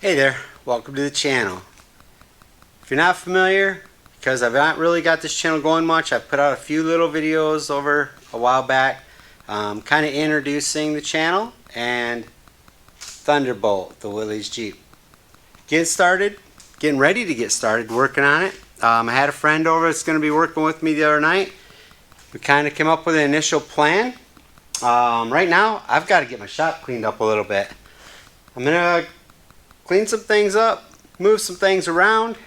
Hey there, welcome to the channel. If you're not familiar, because I've not really got this channel going much, I've put out a few little videos over a while back kind of introducing the channel and Thunderbolt, the Willys Jeep. Getting ready to get started working on it. I had a friend over that's going to be working with me the other night. We kind of came up with an initial plan. Right now I've got to get my shop cleaned up a little bit. I'm going to clean some things up, move some things around,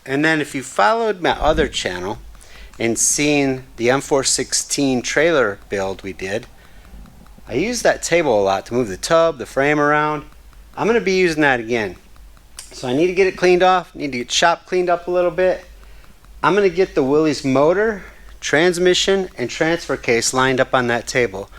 and then if you followed my other channel and seen the M416 trailer build we did, I used that table a lot to move the tub, the frame around. I'm going to be using that again. So I need to get it cleaned off, need to get shop cleaned up a little bit. I'm going to get the Willys motor, transmission, and transfer case lined up on that table.